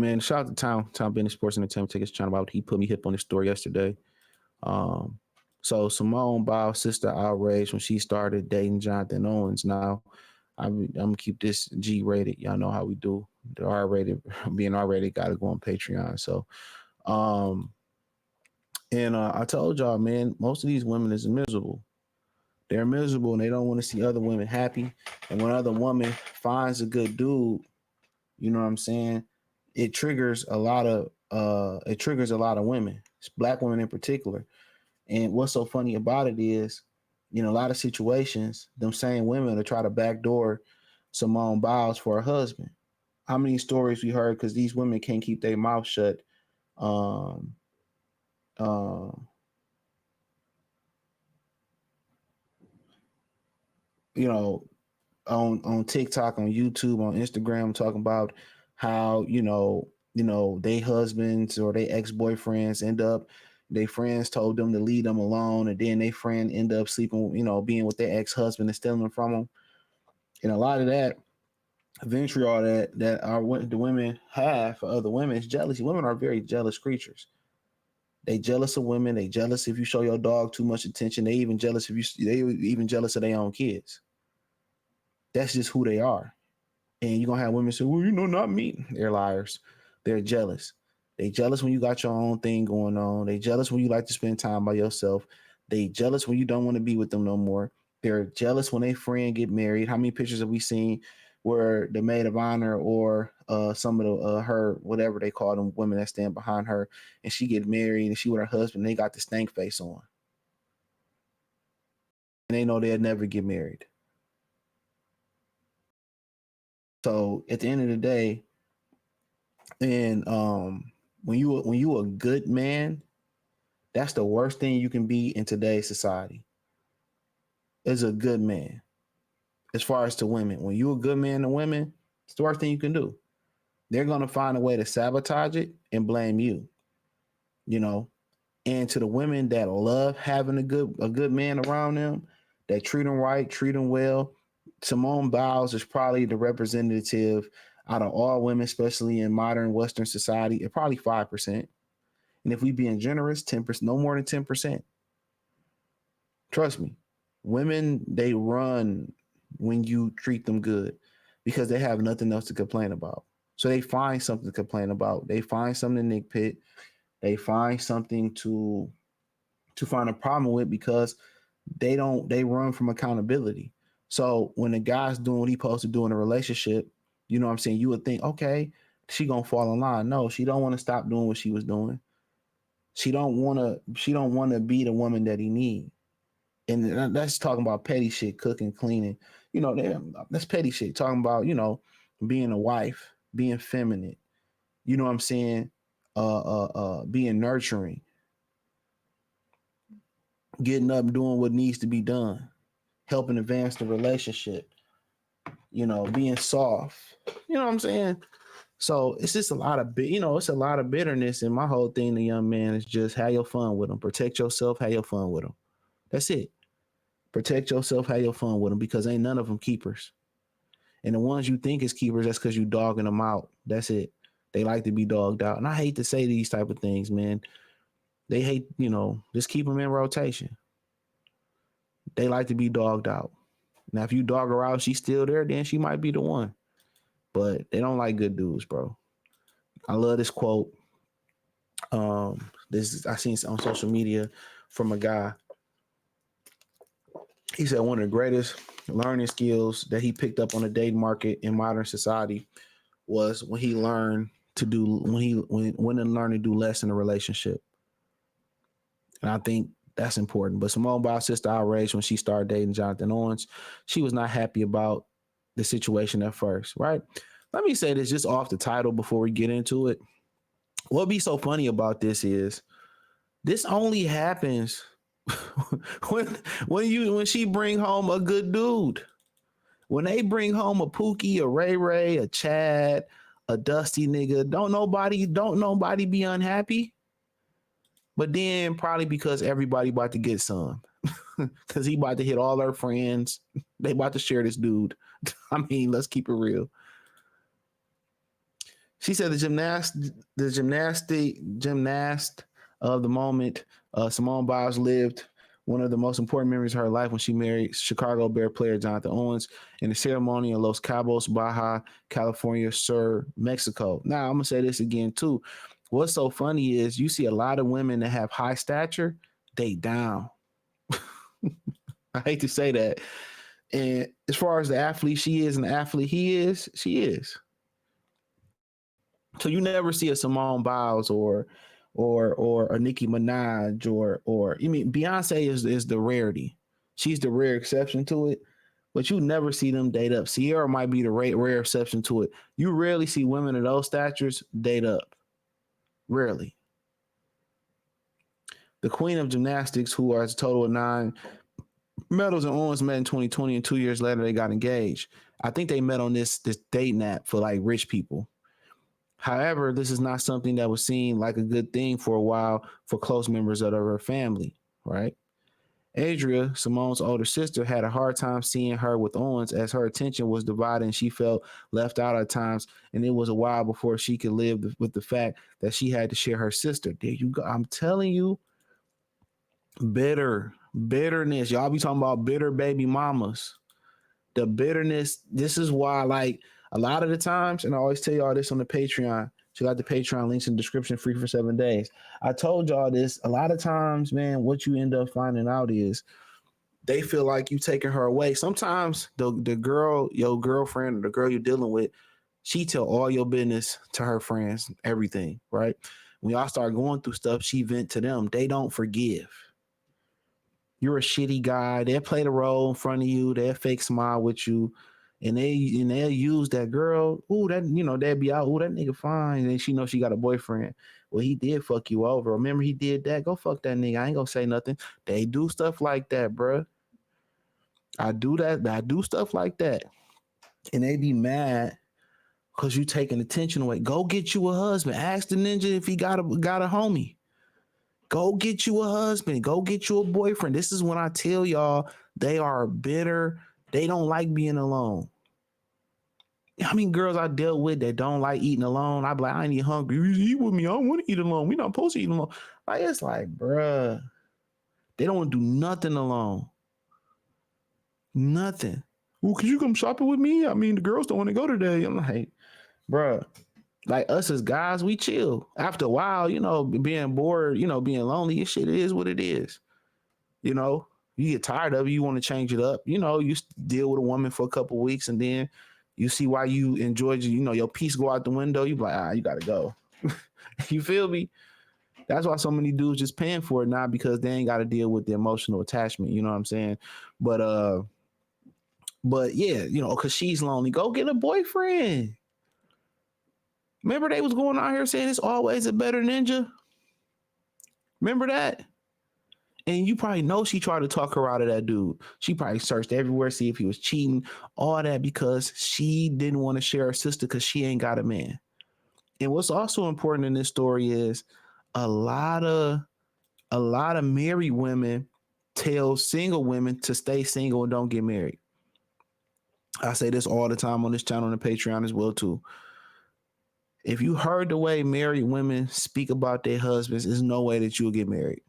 right, man. Shout out to Tom Bennett Sports Entertainment Tickets channel about he put me hip on this story yesterday. Um, so Simone Biles' sister outraged when she started dating Jonathan Owens. Now, I'm gonna keep this G rated. Y'all know how we do. The R rated, being R rated, got to go on Patreon. So, um, and I told y'all, man, most of these women is miserable. They're miserable and they don't want to see other women happy. And when other woman finds a good dude, you know what I'm saying? It triggers a lot of women, black women in particular. And what's so funny about it is, a lot of situations, them same women will try to backdoor Simone Biles for her husband. How many stories we heard because these women can't keep their mouth shut? Um, uh, you know, on TikTok, on YouTube, on Instagram, talking about how they husbands or they ex boyfriends end up. Their friends told them to leave them alone, and then their friend end up sleeping, being with their ex husband and stealing from them. And a lot of that, eventually, all that the women have for other women is jealousy. Women are very jealous creatures. They jealous of women. They jealous if you show your dog too much attention. They even jealous of their own kids. That's just who they are. And you're gonna have women say, well, not me. They're liars. They're jealous. They jealous when you got your own thing going on. They jealous when you like to spend time by yourself. They jealous when you don't want to be with them no more. They're jealous when a friend get married. How many pictures have we seen where the maid of honor or some of the her whatever they call them women that stand behind her, and she get married and she with her husband, and they got the stank face on, and they know they'll never get married. So at the end of the day, and when you a good man, that's the worst thing you can be in today's society. Is a good man. As far as to women, when you a good man to women, it's the worst thing you can do. They're gonna find a way to sabotage it and blame you. You know, and to the women that love having a good man around them, that treat them right, treat them well, Simone Biles is probably the representative out of all women, especially in modern Western society, at probably 5%. And if we being generous, 10%, no more than 10%. Trust me, women, they run when you treat them good because they have nothing else to complain about. So they find something to complain about. They find something to nitpick. They find something to find a problem with because they run from accountability. So when the guy's doing what he's supposed to do in a relationship, you know what I'm saying, you would think, okay, she gonna fall in line. No, she don't want to stop doing what she was doing. She don't want to be the woman that he need. And that's talking about petty shit, cooking, cleaning. That's petty shit. Talking about, being a wife, being feminine. You know what I'm saying? Being nurturing, getting up, doing what needs to be done, helping advance the relationship, being soft. You know what I'm saying? So it's just it's a lot of bitterness. And my whole thing to young man is just have your fun with them. Protect yourself, have your fun with them. That's it. Protect yourself, have your fun with them because ain't none of them keepers. And the ones you think is keepers, that's because you dogging them out. That's it. They like to be dogged out. And I hate to say these type of things, man. They hate, just keep them in rotation. They like to be dogged out. Now, if you dog her out, she's still there, then she might be the one. But they don't like good dudes, bro. I love this quote. This I seen on social media from a guy. He said one of the greatest learning skills that he picked up on the dating market in modern society was when he learned to do when to learn to do less in a relationship. And I think that's important. But Simone Biles' sister outraged when she started dating Jonathan Owens. She was not happy about the situation at first, right? Let me say this just off the title before we get into it. What be so funny about this is this only happens when she bring home a good dude. When they bring home a Pookie, a Ray Ray, a Chad, a Dusty nigga, don't nobody be unhappy. But then probably because everybody about to get some. Because he about to hit all her friends. They about to share this dude. I mean, let's keep it real. She said gymnast of the moment. Simone Biles lived one of the most important memories of her life when she married Chicago Bear player Jonathan Owens in the ceremony in Los Cabos, Baja California Sur, Mexico. Now I'm gonna say this again too. What's so funny is you see a lot of women that have high stature, they down. I hate to say that. And as far as the athlete she is and the athlete he is, she is. So you never see a Simone Biles or a Nicki Minaj or I mean Beyonce is the rarity. She's the rare exception to it, but you never see them date up. Sierra might be the rare exception to it. You rarely see women of those statures date up. Rarely. The queen of gymnastics, who has a total of 9 medals and Owens met in 2020, and 2 years later they got engaged. I think they met on this dating app for like rich people. However, this is not something that was seen like a good thing for a while for close members of her family, right? Adria, Simone's older sister, had a hard time seeing her with Owens as her attention was divided and she felt left out at times. And it was a while before she could live with the fact that she had to share her sister. There you go. I'm telling you, bitterness. Y'all be talking about bitter baby mamas. The bitterness. This is why, like, a lot of the times, and I always tell y'all this on the Patreon. She got the Patreon links in the description, free for 7 days. I told y'all this. A lot of times, man, what you end up finding out is they feel like you taking her away. Sometimes the girl, your girlfriend, or the girl you're dealing with, she tell all your business to her friends, everything, right? When y'all start going through stuff, she vent to them. They don't forgive. You're a shitty guy. They'll play the role in front of you. They'll fake smile with you. And they'll use that girl. Ooh, that they'll be out. Ooh, that nigga fine. And then she knows she got a boyfriend. Well, he did fuck you over. Remember he did that? Go fuck that nigga. I ain't gonna say nothing. They do stuff like that, bruh. I do that. I do stuff like that. And they be mad because you taking attention away. Go get you a husband. Ask the ninja if he got a homie. Go get you a husband. Go get you a boyfriend. This is when I tell y'all they are bitter. They don't like being alone. I mean, girls I dealt with that don't like eating alone. I be like, I ain't hungry. You eat with me. I don't want to eat alone. We not supposed to eat alone. Like, it's like, bruh, they don't want to do nothing alone. Nothing. Well, could you come shopping with me? I mean, the girls don't want to go today. I'm like, bruh, like us as guys, we chill. After a while, being bored, being lonely, shit is what it is. You get tired of it, you want to change it up. You deal with a woman for a couple of weeks and then you see why you enjoyed, your peace go out the window. You be like, you gotta go. You feel me? That's why so many dudes just paying for it now, because they ain't got to deal with the emotional attachment. You know what I'm saying? But yeah, because she's lonely. Go get a boyfriend. Remember they was going out here saying it's always a better ninja? Remember that? And you probably know she tried to talk her out of that dude. She probably searched everywhere, see if he was cheating, all that because she didn't want to share her sister because she ain't got a man. And what's also important in this story is a lot of married women tell single women to stay single and don't get married. I say this all the time on this channel and Patreon as well too. If you heard the way married women speak about their husbands, there's no way that you'll get married.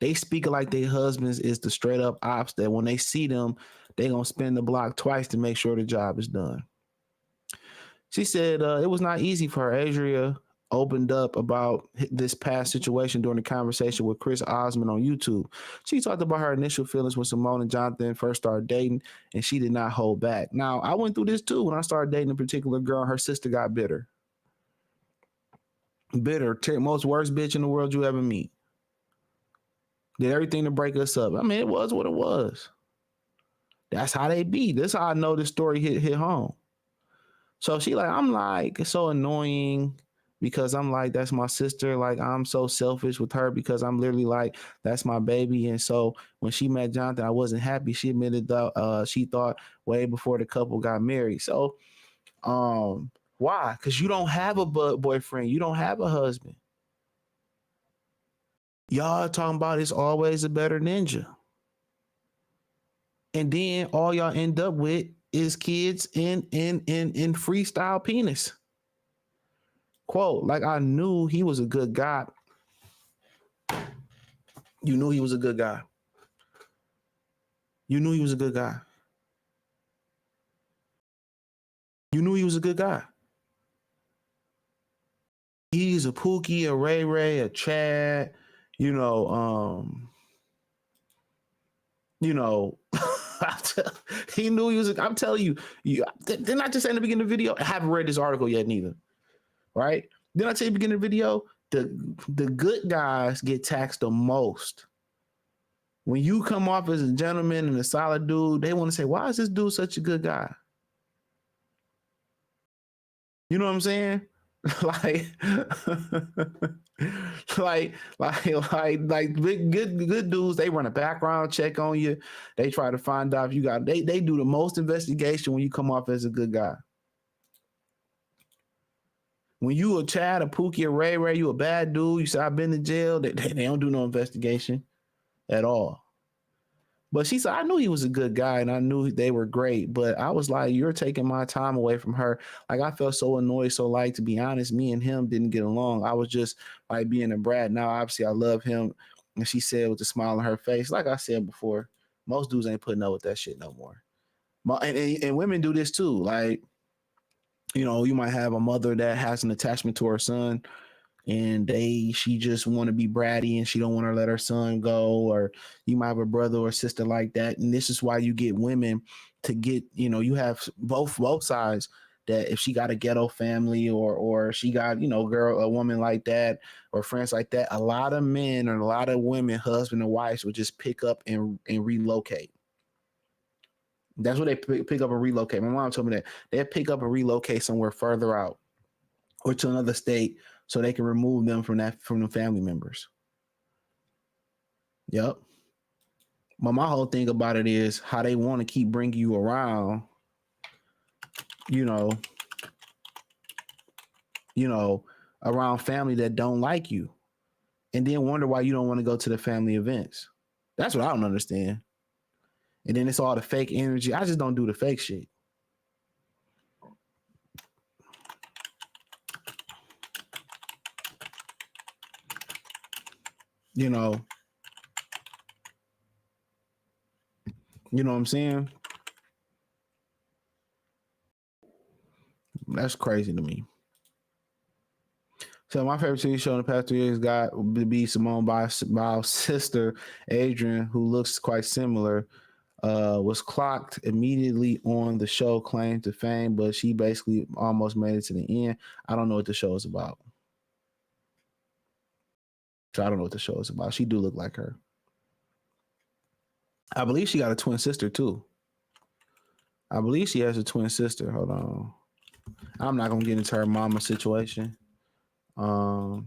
They speak like their husbands is the straight up ops that when they see them, they gonna spin the block twice to make sure the job is done. She said it was not easy for her. Adria opened up about this past situation during the conversation with Chris Osmond on YouTube. She talked about her initial feelings when Simone and Jonathan first started dating, and she did not hold back. Now, I went through this too. When I started dating a particular girl, her sister got bitter. Bitter, most worst bitch in the world you ever meet. Did everything to break us up. I mean, it was what it was. That's how they be. That's how I know this story hit home. So I'm like, it's so annoying because I'm like, that's my sister. Like, I'm so selfish with her because I'm literally like, that's my baby. And so when she met Jonathan, I wasn't happy. She admitted that she thought way before the couple got married. So why? Because you don't have a boyfriend. You don't have a husband. Y'all talking about it's always a better ninja. And then all y'all end up with is kids in freestyle penis. Quote, like I knew he was a good guy. You knew he was a good guy. You knew he was a good guy. You knew he was a good guy. He's a Pookie, a Ray Ray, a Chad, you know, you know, he knew he was. I'm telling you, didn't I just say in the beginning of the video? I haven't read this article yet, neither. Right? Didn't I say in the beginning of the video? The good guys get taxed the most. When you come off as a gentleman and a solid dude, they want to say, "Why is this dude such a good guy?" You know what I'm saying? like, like big good dudes. They run a background check on you. They try to find out if you got. They do the most investigation when you come off as a good guy. When you a Chad, a Pookie, a Ray Ray, you a bad dude. You say I've been to jail. They don't do no investigation at all. But she said, I knew he was a good guy and I knew they were great. But I was like, you're taking my time away from her. Like, I felt so annoyed. So, like, to be honest, me and him didn't get along. I was just like being a brat. Now, obviously, I love him. And she said with a smile on her face, like I said before, most dudes ain't putting up with that shit no more. And women do this too. Like, you know, you might have a mother that has an attachment to her son and she just want to be bratty and she don't want to let her son go, or you might have a brother or sister like that, and this is why you get women to get, you know, you have both sides, that if she got a ghetto family or she got, you know, a woman like that or friends like that, a lot of men or a lot of women, husband and wives, would just pick up and relocate. That's what they pick up and relocate. My mom told me that they pick up and relocate somewhere further out or to another state so they can remove them from the family members. Yep. But my whole thing about it is how they want to keep bringing you around, you know, around family that don't like you, and then wonder why you don't want to go to the family events. That's what I don't understand. And then it's all the fake energy. I just don't do the fake shit. You know, what I'm saying? That's crazy to me. So my favorite TV show in the past 3 years got to be Simone Biles' sister, Adrian, who looks quite similar. Was clocked immediately on the show, claim to fame, but she basically almost made it to the end. I don't know what the show is about. So I don't know what the show is about. She do look like her. I believe she got a twin sister too. I believe she has a twin sister. Hold on. I'm not gonna get into her mama situation. It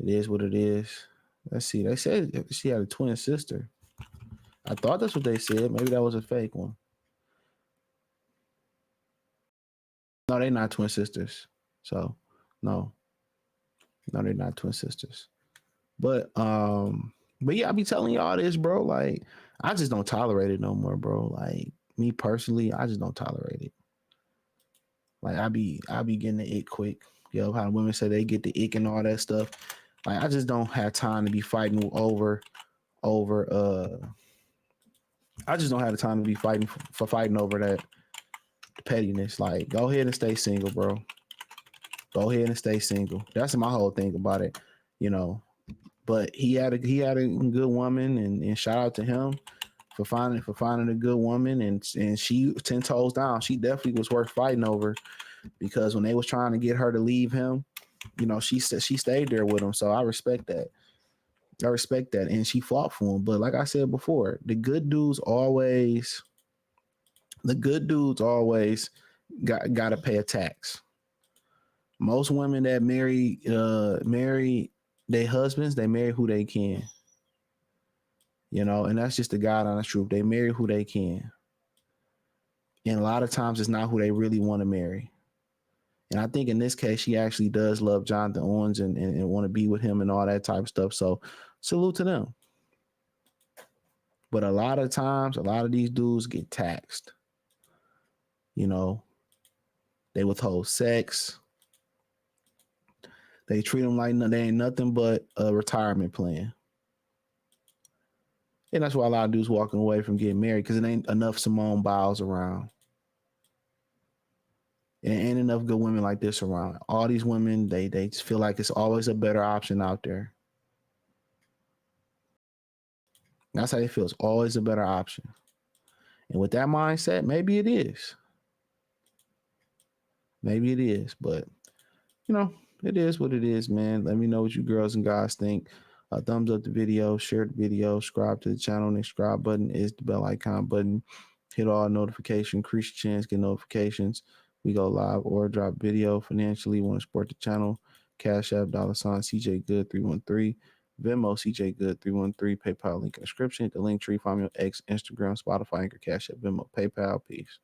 is what it is. Let's see. They said she had a twin sister. I thought that's what they said. Maybe that was a fake one. No, they're not twin sisters. So no, they're not twin sisters. But yeah, I be telling y'all this, bro. Like, I just don't tolerate it no more, bro. Like, me personally, I just don't tolerate it. Like, I be getting the ick quick. Yo, how women say they get the ick and all that stuff. Like, I just don't have time to be fighting over I just don't have the time to be fighting for fighting over that pettiness. Like, go ahead and stay single, bro. Go ahead and stay single. That's my whole thing about it, you know. But he had a good woman, and shout out to him for finding a good woman, and she 10 toes down. She definitely was worth fighting over, because when they was trying to get her to leave him, you know, she stayed there with him. So I respect that. And she fought for him. But like I said before, the good dudes always got to pay a tax. Most women that marry their husbands, they marry who they can. You know, and that's just the God honest truth. They marry who they can. And a lot of times it's not who they really want to marry. And I think in this case, she actually does love Jonathan Owens and want to be with him and all that type of stuff. So salute to them. But a lot of times, a lot of these dudes get taxed. You know, they withhold sex. They treat them like they ain't nothing but a retirement plan. And that's why a lot of dudes walking away from getting married because it ain't enough Simone Biles around. It ain't enough good women like this around. All these women, they just feel like it's always a better option out there. That's how they feel. It's always a better option. And with that mindset, maybe it is. Maybe it is. But, you know, it is what it is, man. Let me know what you girls and guys think. Thumbs up the video, share the video, subscribe to the channel. The subscribe button is the bell icon button. Hit all notifications, increase your chance, get notifications. We go live or drop video financially. Want to support the channel? Cash App, $ CJ Good 313. Venmo, CJ Good 313. PayPal link in the description. Hit the link tree. Find me on X, Instagram, Spotify, Anchor, Cash App, Venmo, PayPal. Peace.